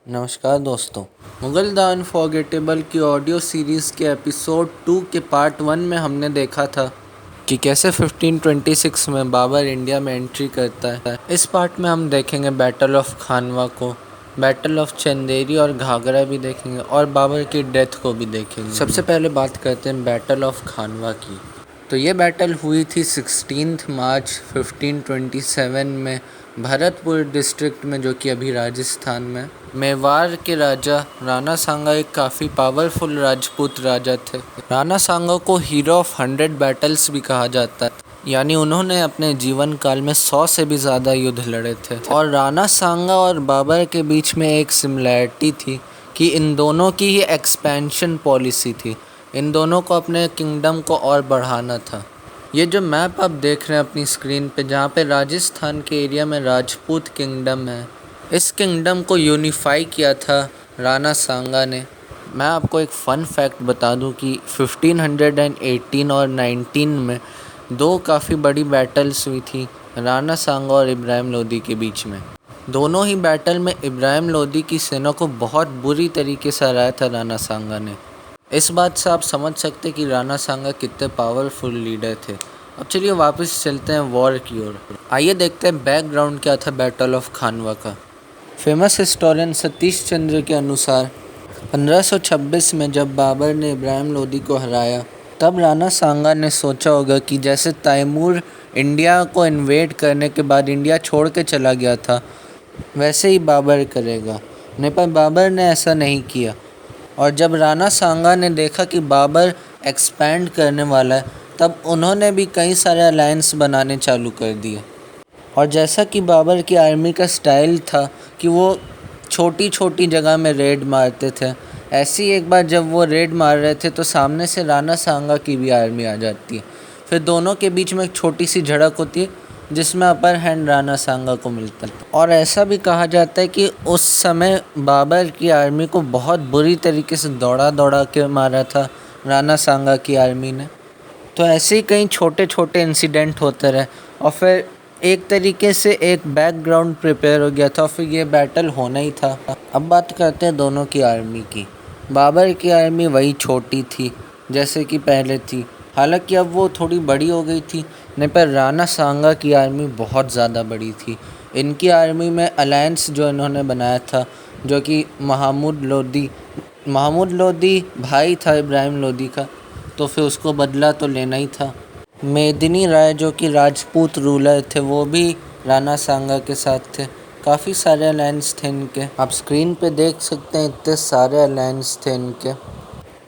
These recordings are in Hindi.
नमस्कार दोस्तों। मुगल द अनफॉरगेटेबल की ऑडियो सीरीज़ के एपिसोड 2 के पार्ट 1 में हमने देखा था कि कैसे 1526 में बाबर इंडिया में एंट्री करता है। इस पार्ट में हम देखेंगे बैटल ऑफ खानवा को, बैटल ऑफ चंदेरी और घाघरा भी देखेंगे और बाबर की डेथ को भी देखेंगे। सबसे पहले बात करते हैं बैटल ऑफ खानवा की। तो ये बैटल हुई थी 16 मार्च 1527 में भरतपुर डिस्ट्रिक्ट में, जो कि अभी राजस्थान में। मेवाड़ के राजा राणा सांगा एक काफ़ी पावरफुल राजपूत राजा थे। राणा सांगा को हीरो ऑफ 100 बैटल्स भी कहा जाता है, यानी उन्होंने अपने जीवन काल में 100 से भी ज़्यादा युद्ध लड़े थे। और राणा सांगा और बाबर के बीच में एक सिमिलैरिटी थी कि इन दोनों की ही एक्सपेंशन पॉलिसी थी। इन दोनों को अपने किंगडम को और बढ़ाना था। ये जो मैप आप देख रहे हैं अपनी स्क्रीन पे, जहाँ पे राजस्थान के एरिया में राजपूत किंगडम है, इस किंगडम को यूनिफाई किया था राणा सांगा ने। मैं आपको एक फ़न फैक्ट बता दूं कि 1518 और 19 में दो काफ़ी बड़ी बैटल्स हुई थी राणा सांगा और इब्राहिम लोदी के बीच में। दोनों ही बैटल में इब्राहिम लोदी की सेना को बहुत बुरी तरीके से हराया था राणा सांगा ने। इस बात से आप समझ सकते कि राणा सांगा कितने पावरफुल लीडर थे। अब चलिए वापस चलते हैं वॉर की ओर। आइए देखते हैं बैकग्राउंड क्या था बैटल ऑफ खानवा का। फेमस हिस्टोरियन सतीश चंद्र के अनुसार 1526 में जब बाबर ने इब्राहिम लोदी को हराया, तब राणा सांगा ने सोचा होगा कि जैसे तैमूर इंडिया को इन्वेड करने के बाद इंडिया छोड़ के चला गया था, वैसे ही बाबर करेगा। नहीं, पर बाबर ने ऐसा नहीं किया। और जब राणा सांगा ने देखा कि बाबर एक्सपैंड करने वाला है, तब उन्होंने भी कई सारे अलायंस बनाने चालू कर दिए। और जैसा कि बाबर की आर्मी का स्टाइल था कि वो छोटी छोटी जगह में रेड मारते थे, ऐसे ही एक बार जब वो रेड मार रहे थे तो सामने से राणा सांगा की भी आर्मी आ जाती है। फिर दोनों के बीच में एक छोटी सी झड़प होती है जिसमें अपर हैंड राणा सांगा को मिलता है। और ऐसा भी कहा जाता है कि उस समय बाबर की आर्मी को बहुत बुरी तरीके से दौड़ा दौड़ा के मारा था राणा सांगा की आर्मी ने। तो ऐसे ही कई छोटे छोटे इंसिडेंट होते रहे और फिर एक तरीके से एक बैकग्राउंड प्रिपेयर हो गया था और फिर ये बैटल होना ही था। अब बात करते हैं दोनों की आर्मी की। बाबर की आर्मी वही छोटी थी जैसे कि पहले थी, हालांकि अब वो थोड़ी बड़ी हो गई थी। नहीं, पर राणा सांगा की आर्मी बहुत ज़्यादा बड़ी थी। इनकी आर्मी में अलायंस जो इन्होंने बनाया था, जो कि महमूद लोदी भाई था इब्राहिम लोदी का, तो फिर उसको बदला तो लेना ही था। मेदिनी राय जो कि राजपूत रूलर थे, वो भी राणा सांगा के साथ थे। काफ़ी सारे अलायंस थे इनके, आप स्क्रीन पे देख सकते हैं, इतने सारे अलायंस थे इनके।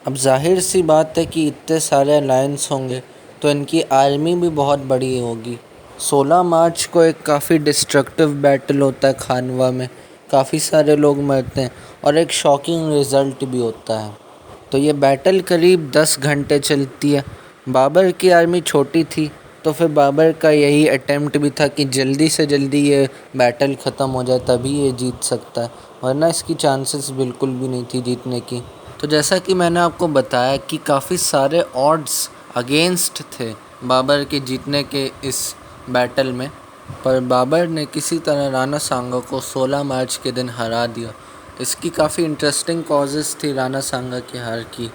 अब जाहिर सी बात है कि इतने सारे अलायंस होंगे तो इनकी आर्मी भी बहुत बड़ी होगी। 16 मार्च को एक काफ़ी डिस्ट्रक्टिव बैटल होता है खानवा में, काफ़ी सारे लोग मरते हैं और एक शॉकिंग रिज़ल्ट भी होता है। तो ये बैटल करीब 10 घंटे चलती है। बाबर की आर्मी छोटी थी, तो फिर बाबर का यही अटेम्प्ट भी था कि जल्दी से जल्दी ये बैटल ख़त्म हो जाए, तभी ये जीत सकता है, वरना इसकी चांसेस बिल्कुल भी नहीं थी जीतने की। तो जैसा कि मैंने आपको बताया कि काफ़ी सारे ऑड्स अगेंस्ट थे बाबर के जीतने के इस बैटल में, पर बाबर ने किसी तरह राणा सांगा को 16 मार्च के दिन हरा दिया। इसकी काफ़ी इंटरेस्टिंग कॉजेज़ थी राणा सांगा की हार की।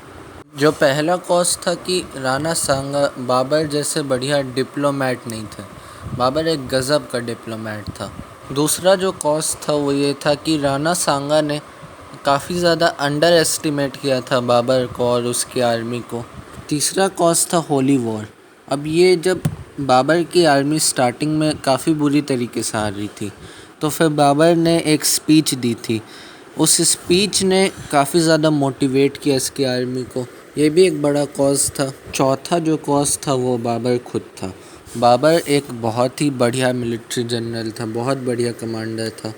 जो पहला कॉज था कि राणा सांगा बाबर जैसे बढ़िया डिप्लोमेट नहीं थे। बाबर एक गज़ब का डिप्लोमेट था। दूसरा जो कॉज था वो ये था कि राणा सांगा ने काफ़ी ज़्यादा अंडर एस्टिमेट किया था बाबर को और उसकी आर्मी को। तीसरा कॉज था होली वॉर। अब ये जब बाबर की आर्मी स्टार्टिंग में काफ़ी बुरी तरीके से हार रही थी, तो फिर बाबर ने एक स्पीच दी थी। उस स्पीच ने काफ़ी ज़्यादा मोटिवेट किया इसकी आर्मी को, ये भी एक बड़ा कॉज था। चौथा जो कॉज था वो बाबर खुद था। बाबर एक बहुत ही बढ़िया मिलिट्री जनरल था, बहुत बढ़िया कमांडर था,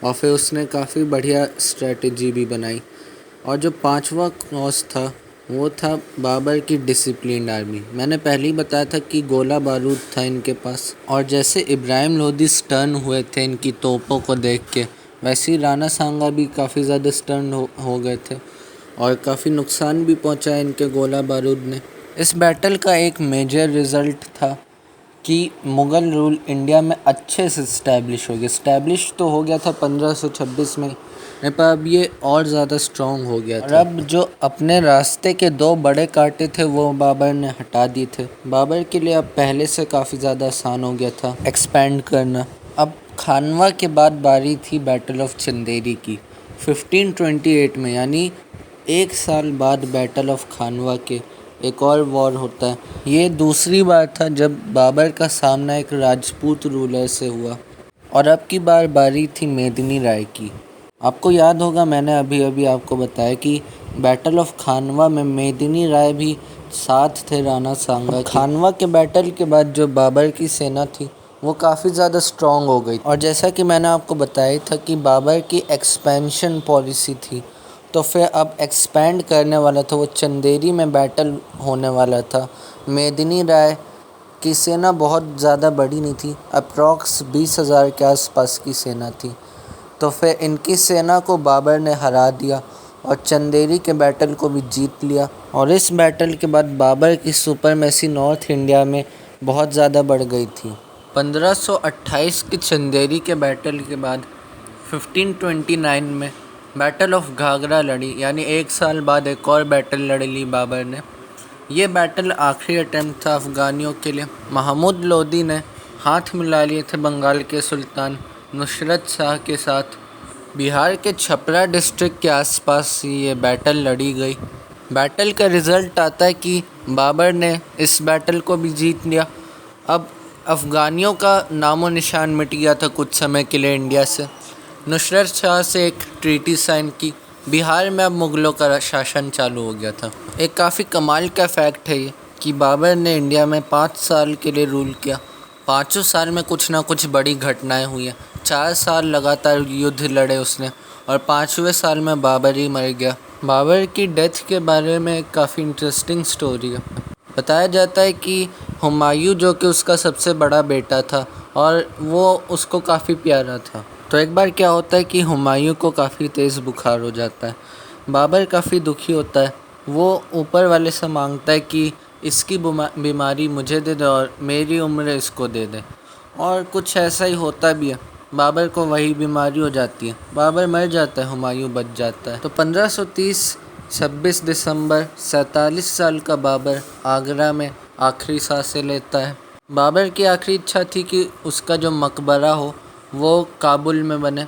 और फिर उसने काफ़ी बढ़िया स्ट्रेटजी भी बनाई। और जो पांचवा कॉज था वो था बाबर की डिसिप्लिन्ड आर्मी। मैंने पहले ही बताया था कि गोला बारूद था इनके पास, और जैसे इब्राहिम लोदी स्टर्न हुए थे इनकी तोपों को देख के, वैसे ही राणा सांगा भी काफ़ी ज़्यादा स्टर्न हो गए थे और काफ़ी नुकसान भी पहुंचा इनके गोला बारूद ने। इस बैटल का एक मेजर रिज़ल्ट था कि मुग़ल रूल इंडिया में अच्छे से इस्टेब्लिश हो गया। इस्टेब्लिश तो हो गया था 1526 में, नहीं, पर अब ये और ज़्यादा स्ट्रॉन्ग हो गया था। और अब जो अपने रास्ते के 2 बड़े कांटे थे वो बाबर ने हटा दिए थे। बाबर के लिए अब पहले से काफ़ी ज़्यादा आसान हो गया था एक्सपैंड करना। अब खानवा के बाद बारी थी बैटल ऑफ चंदेरी की 1528 में, यानी 1 साल बाद बैटल ऑफ खानवा के एक और वॉर होता है। ये दूसरी बार था जब बाबर का सामना एक राजपूत रूलर से हुआ, और अब की बार बारी थी मेदिनी राय की। आपको याद होगा, मैंने अभी अभी आपको बताया कि बैटल ऑफ खानवा में मेदिनी राय भी साथ थे राणा सांगा। खानवा के बैटल के बाद जो बाबर की सेना थी वो काफ़ी ज़्यादा स्ट्रॉन्ग हो गई, और जैसा कि मैंने आपको बताया था कि बाबर की एक्सपेंशन पॉलिसी थी, तो फिर अब एक्सपैंड करने वाला था। वो चंदेरी में बैटल होने वाला था। मेदिनी राय की सेना बहुत ज़्यादा बड़ी नहीं थी, अप्रॉक्स 20,000 के आसपास की सेना थी। तो फिर इनकी सेना को बाबर ने हरा दिया और चंदेरी के बैटल को भी जीत लिया, और इस बैटल के बाद बाबर की सुपरमेसी नॉर्थ इंडिया में बहुत ज़्यादा बढ़ गई थी। 1528 के चंदेरी के बैटल के बाद 1529 में बैटल ऑफ घाघरा लड़ी, यानी 1 साल बाद एक और बैटल लड़ ली बाबर ने। ये बैटल आखिरी अटेम्प्ट था अफ़गानियों के लिए। महमूद लोदी ने हाथ मिला लिए थे बंगाल के सुल्तान नुसरत शाह के साथ। बिहार के छपरा डिस्ट्रिक्ट के आसपास ये बैटल लड़ी गई। बैटल का रिज़ल्ट आता है कि बाबर ने इस बैटल को भी जीत लिया। अब अफ़गानियों का नामो निशान मिट गया था कुछ समय के लिए इंडिया से। नुसरत शाह से एक ट्रीटी साइन की। बिहार में अब मुग़लों का शासन चालू हो गया था। एक काफ़ी कमाल का फैक्ट है ये कि बाबर ने इंडिया में 5 साल के लिए रूल किया। 5 साल में कुछ ना कुछ बड़ी घटनाएं हुई हैं। 4 साल लगातार युद्ध लड़े उसने, और 5वें साल में बाबर ही मर गया। बाबर की डेथ के बारे में एक काफ़ी इंटरेस्टिंग स्टोरी है। बताया जाता है कि हुमायूं, जो कि उसका सबसे बड़ा बेटा था और वो उसको काफ़ी प्यारा था, तो एक बार क्या होता है कि हुमायूं को काफ़ी तेज़ बुखार हो जाता है। बाबर काफ़ी दुखी होता है। वो ऊपर वाले से मांगता है कि इसकी बीमारी मुझे दे दे और मेरी उम्र इसको दे दे, और कुछ ऐसा ही होता भी है। बाबर को वही बीमारी हो जाती है, बाबर मर जाता है, हुमायूं बच जाता है। तो 1530 26 दिसंबर 47 साल का बाबर आगरा में आखिरी सांसें लेता है। बाबर की आखिरी इच्छा थी कि उसका जो मकबरा हो वो काबुल में बने,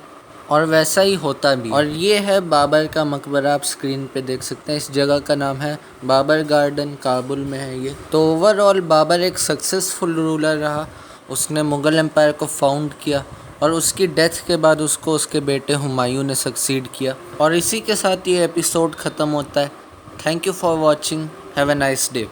और वैसा ही होता भी। और ये है बाबर का मकबरा, आप स्क्रीन पे देख सकते हैं। इस जगह का नाम है बाबर गार्डन, काबुल में है ये। तो ओवरऑल बाबर एक सक्सेसफुल रूलर रहा। उसने मुग़ल एम्पायर को फाउंड किया, और उसकी डेथ के बाद उसको उसके बेटे हुमायूं ने सक्सीड किया। और इसी के साथ ये एपिसोड ख़त्म होता है। Thank you for watching. Have a nice day.